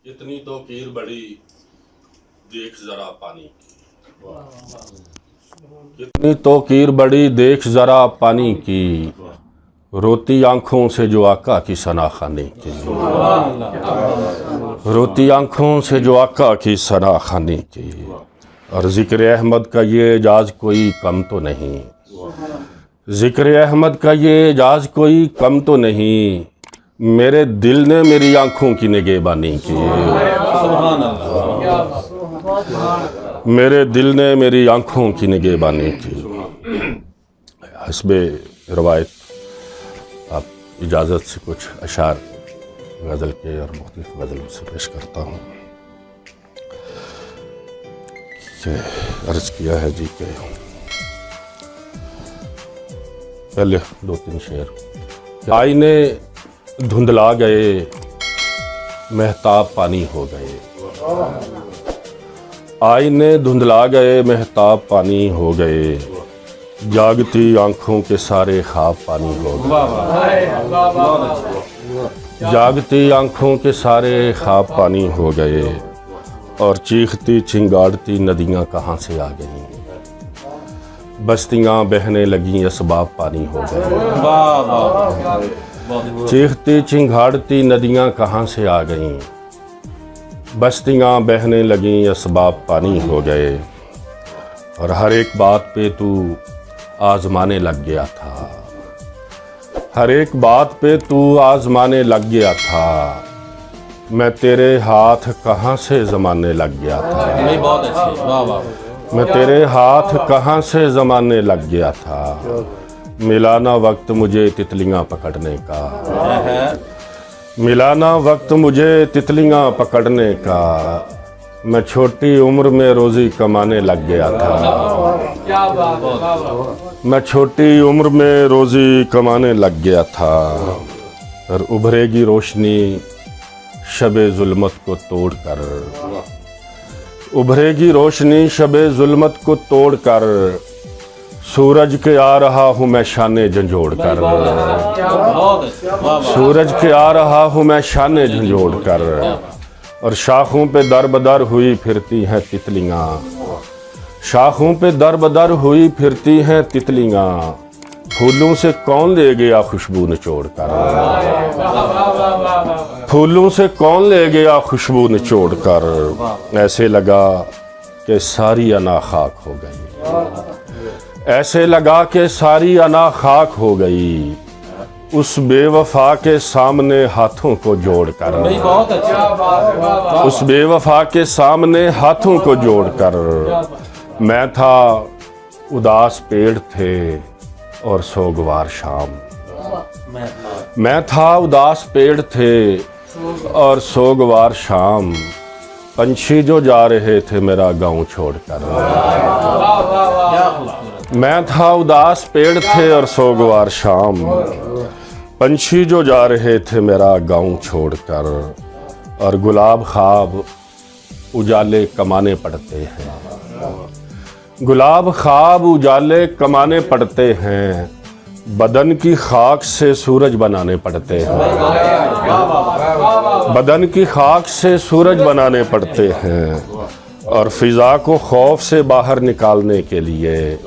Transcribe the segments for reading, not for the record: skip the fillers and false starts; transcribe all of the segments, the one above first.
इतनी तो कीर बड़ी देख जरा पानी की, इतनी तो कीर बड़ी देख जरा पानी की, रोती आंखों से जो आका की सना खाने की, रोती आंखों से जो आका की सना खाने की। और ज़िक्र अहमद का ये एजाज़ कोई कम तो नहीं, ज़िक्र अहमद का ये एजाज़ कोई कम तो नहीं, मेरे दिल ने मेरी आंखों की निगहबानी की, मेरे दिल ने मेरी आंखों की निगहबानी की। हस्बे रवायत आप इजाज़त से कुछ अशार गज़ल के और मुख्तलिफ गज़लों से पेश करता हूँ। अर्ज़ किया है जी के पहले दो तीन शेर। आईने धुंधला गए महताब पानी हो गए, आईने धुंधला गए महताब पानी हो गए, जागती आंखों के सारे ख्वाब पानी हो गए, जागती आंखों के सारे ख्वाब पानी हो गए। और चीखती चिंगाड़ती नदियाँ कहाँ से आ गईं, बस्तियाँ बहने लगीं असबाब पानी हो गए, चीखती चिंगाड़ती नदियाँ कहाँ से आ गईं, बस्तियाँ बहने लगीं असबाब पानी हो गए। और हर एक बात पे तू आजमाने लग गया था, हर एक बात पे तू आजमाने लग गया था, मैं तेरे हाथ कहाँ से ज़माने लग गया था, बहुत अच्छी, वाह वाह। मैं तेरे हाथ कहाँ से ज़माने लग गया था, मिला ना वक्त मुझे तितलियाँ पकड़ने का, मिला ना वक्त मुझे तितलियाँ पकड़ने का, मैं छोटी उम्र में रोज़ी कमाने लग गया था, मैं छोटी उम्र में रोज़ी कमाने लग गया था। और उभरेगी रोशनी शबे जुल्मत को तोड़कर, उभरेगी रोशनी शबे जुल्मत को तोड़कर, सूरज के आ रहा हूँ मैं शाने झंझोड़ कर, सूरज के आ रहा हूँ मैं शाने झंझोड़ कर। और शाखों पे दर बदर हुई फिरती हैं तितलियाँ, शाखों पे दर बदर हुई फिरती हैं तितलियाँ, फूलों से कौन ले गया खुशबू निचोड़ कर, फूलों से कौन ले गया खुशबू निचोड़ कर। ऐसे लगा कि सारी अना खाक हो गई, ऐसे लगा कि सारी अना खाक हो गई, उस बेवफा के सामने हाथों को जोड़कर, उस बेवफा के सामने हाथों को जोड़कर। मैं था उदास पेड़ थे और सोगवार शाम, मैं था उदास पेड़ थे और सोगवार शाम, पंछी जो जा रहे थे मेरा गांव छोड़कर, मैं था उदास पेड़ थे और सोगवार शाम, पंछी जो जा रहे थे मेरा गांव छोड़कर। और गुलाब ख्वाब उजाले कमाने पड़ते हैं, गुलाब ख्वाब उजाले कमाने पड़ते हैं, बदन की खाक से सूरज बनाने पड़ते हैं, बदन की खाक से सूरज बनाने पड़ते हैं। और फिज़ा को खौफ से बाहर निकालने के लिए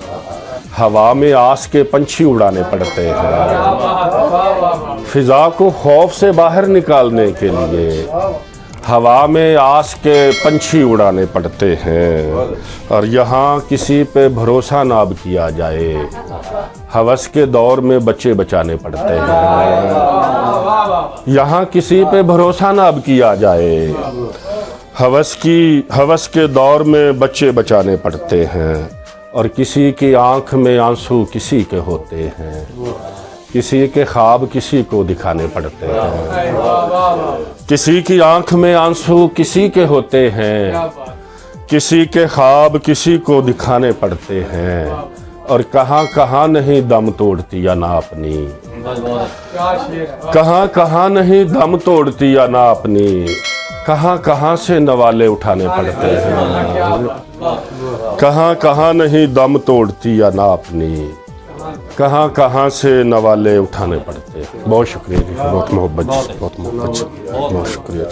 हवा में आस के पंछी उड़ाने पड़ते हैं, फिज़ा को खौफ से बाहर निकालने के लिए हवा में आस के पंछी उड़ाने पड़ते हैं। और यहाँ किसी पे भरोसा ना अब किया जाए, हवस के दौर में बच्चे बचाने पड़ते हैं, यहाँ किसी पे भरोसा ना अब किया जाए, हवस के दौर में बच्चे बचाने पड़ते हैं। और किसी की आंख में आंसू किसी के होते हैं, किसी के ख्वाब किसी को दिखाने पड़ते हैं, किसी की आंख में आंसू किसी के होते हैं, किसी के ख्वाब किसी को दिखाने पड़ते हैं। और कहाँ कहाँ नहीं दम तोड़ती या ना अपनी, कहाँ कहाँ नहीं दम तोड़ती या ना अपनी, कहाँ कहाँ से नवाले उठाने पड़ते हैं, कहाँ कहाँ नहीं दम तोड़ती या ना अपनी, कहाँ कहाँ से नवाले उठाने पड़ते हैं। बहुत शुक्रिया जी, बहुत मोहब्बत, बहुत शुक्रिया।